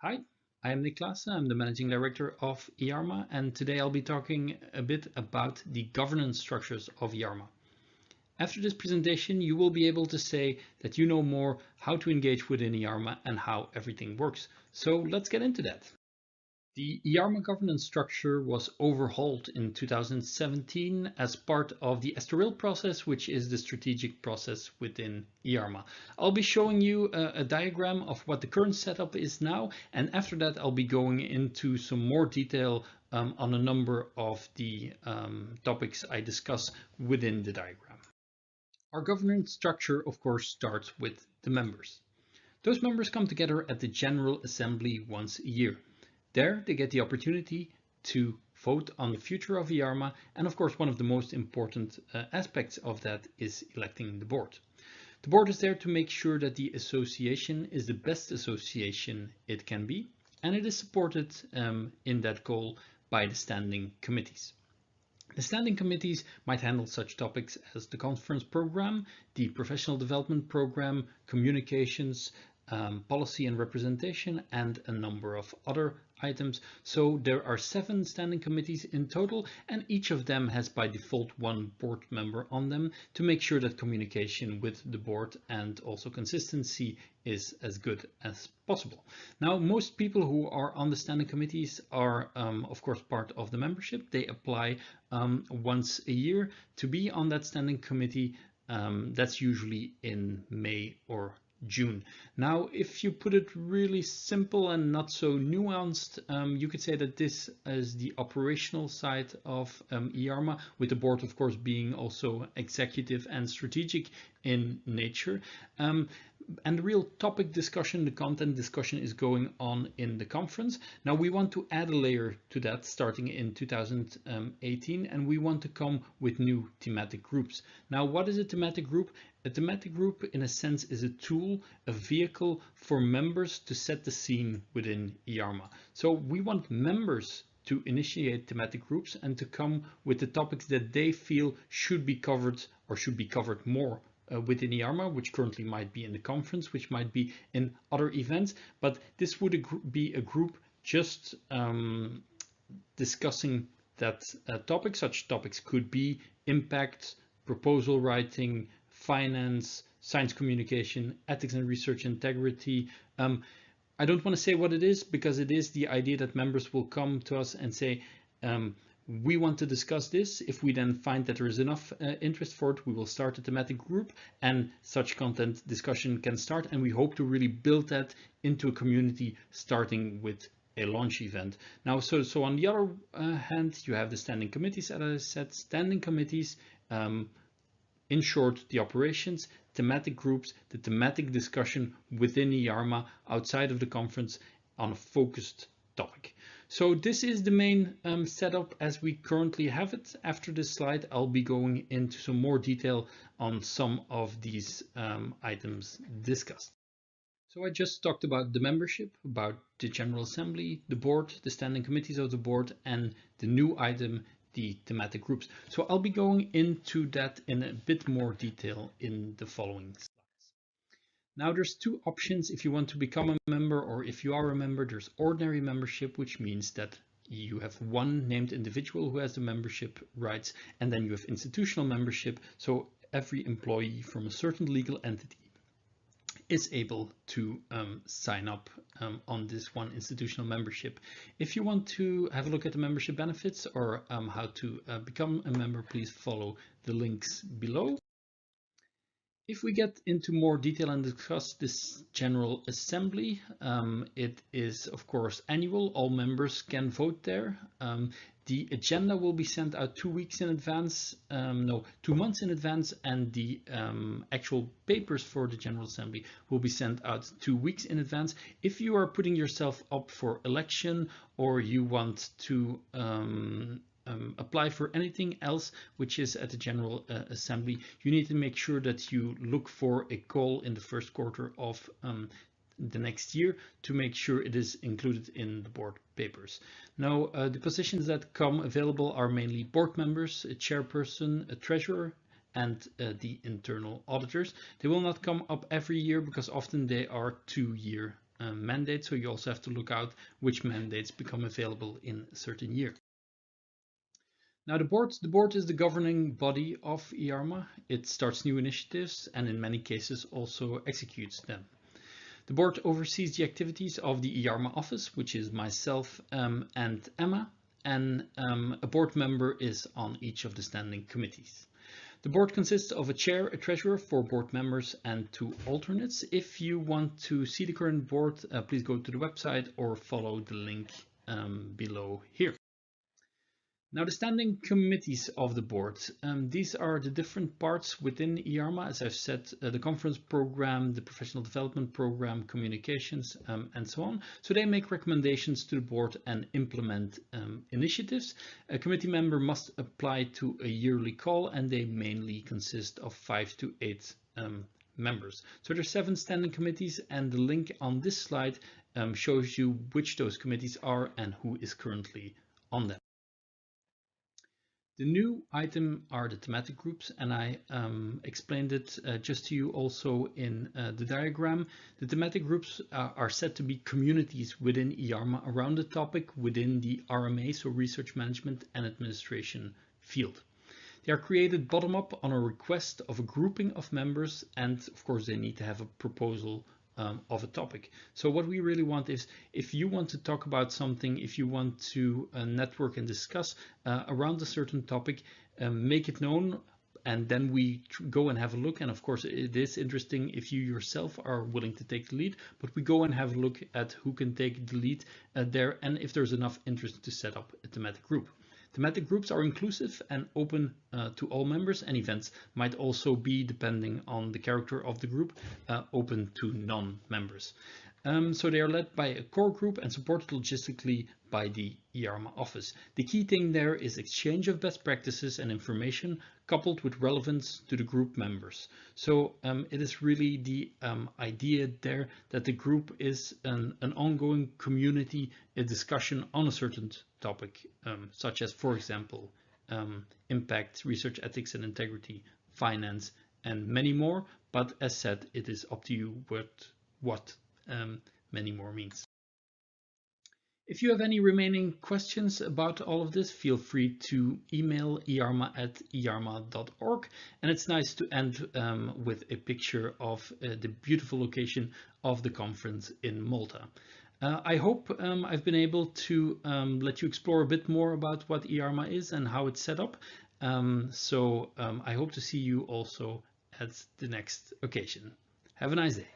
Hi, I am Niklas. I'm the Managing Director of EARMA, and today I'll be talking a bit about the governance structures of EARMA. After this presentation, you will be able to say that you know more how to engage within EARMA and how everything works. So let's get into that. The EARMA governance structure was overhauled in 2017 as part of the Estoril process, which is the strategic process within EARMA. I'll be showing you a diagram of what the current setup is now, and after that I'll be going into some more detail on a number of the topics I discuss within the diagram. Our governance structure, of course, starts with the members. Those members come together at the General Assembly once a year. There they get the opportunity to vote on the future of EARMA, and of course one of the most important aspects of that is electing the board. The board is there to make sure that the association is the best association it can be, and it is supported in that goal by the standing committees. The standing committees might handle such topics as the conference program, the professional development program, communications, policy and representation, and a number of other items. So there are 7 standing committees in total, and each of them has by default one board member on them to make sure that communication with the board and also consistency is as good as possible. Now, most people who are on the standing committees are, of course, part of the membership. They apply once a year to be on that standing committee. That's usually in May or June. Now, if you put it really simple and not so nuanced, you could say that this is the operational side of EARMA, with the board, of course, being also executive and strategic in nature. And the real topic discussion, the content discussion, is going on in the conference. Now we want to add a layer to that starting in 2018, and we want to come with new thematic groups. Now, what is a thematic group? A thematic group, in a sense, is a tool, a vehicle for members to set the scene within EARMA. So we want members to initiate thematic groups and to come with the topics that they feel should be covered or should be covered more within EARMA, which currently might be in the conference, which might be in other events, but this would be a group just discussing that topic. Such topics could be impact, proposal writing, finance, science communication, ethics and research integrity. I don't want to say what it is because it is the idea that members will come to us and say, we want to discuss this. If we then find that there is enough interest for it, we will start a thematic group and such content discussion can start. And we hope to really build that into a community starting with a launch event. Now, so on the other hand, you have the standing committees, as I said, standing committees, in short, the operations, thematic groups, the thematic discussion within EARMA outside of the conference on a focused topic. So this is the main setup as we currently have it. After this slide, I'll be going into some more detail on some of these items discussed. So I just talked about the membership, about the General Assembly, the board, the standing committees of the board, and the new item, the thematic groups. So I'll be going into that in a bit more detail in the following slides. Now there's 2 options if you want to become a member, or if you are a member, there's ordinary membership, which means that you have one named individual who has the membership rights, and then you have institutional membership. So every employee from a certain legal entity is able to sign up on this one institutional membership. If you want to have a look at the membership benefits or how to become a member, please follow the links below. If we get into more detail and discuss this General Assembly, it is of course annual. All members can vote there. The agenda will be sent out 2 weeks in advance, 2 months in advance, and the actual papers for the General Assembly will be sent out 2 weeks in advance. If you are putting yourself up for election or you want to apply for anything else which is at the General Assembly, you need to make sure that you look for a call in the first quarter of the next year to make sure it is included in the board papers. Now, the positions that come available are mainly board members, a chairperson, a treasurer, and the internal auditors. They will not come up every year because often they are 2-year mandates, so you also have to look out which mandates become available in a certain year. Now the board is the governing body of EARMA. It starts new initiatives and in many cases also executes them. The board oversees the activities of the EARMA office, which is myself and Emma, and a board member is on each of the standing committees. The board consists of a chair, a treasurer, 4 board members, and 2 alternates. If you want to see the current board, please go to the website or follow the link below here. Now the standing committees of the board, these are the different parts within EARMA, as I've said, the conference program, the professional development program, communications, and so on. So they make recommendations to the board and implement initiatives. A committee member must apply to a yearly call, and they mainly consist of 5 to 8 members. So there's 7 standing committees, and the link on this slide shows you which those committees are and who is currently on them. The new item are the thematic groups, and I explained it just to you also in the diagram. The thematic groups are said to be communities within EARMA around the topic within the RMA, so research management and administration field. They are created bottom up on a request of a grouping of members, and of course they need to have a proposal of a topic. So what we really want is, if you want to talk about something, if you want to network and discuss around a certain topic, make it known, and then we go and have a look. And of course it is interesting if you yourself are willing to take the lead, but we go and have a look at who can take the lead there, and if there's enough interest to set up a thematic group. Thematic groups are inclusive and open to all members, and events might also be, depending on the character of the group, open to non-members. So they are led by a core group and supported logistically by the EARMA office. The key thing there is exchange of best practices and information coupled with relevance to the group members. So it is really the idea there that the group is an ongoing community, a discussion on a certain topic, such as, for example, impact, research ethics and integrity, finance, and many more. But as said, it is up to you what many more means. If you have any remaining questions about all of this, feel free to email earma@earma.org. And it's nice to end with a picture of the beautiful location of the conference in Malta. I hope I've been able to let you explore a bit more about what EARMA is and how it's set up. I hope to see you also at the next occasion. Have a nice day.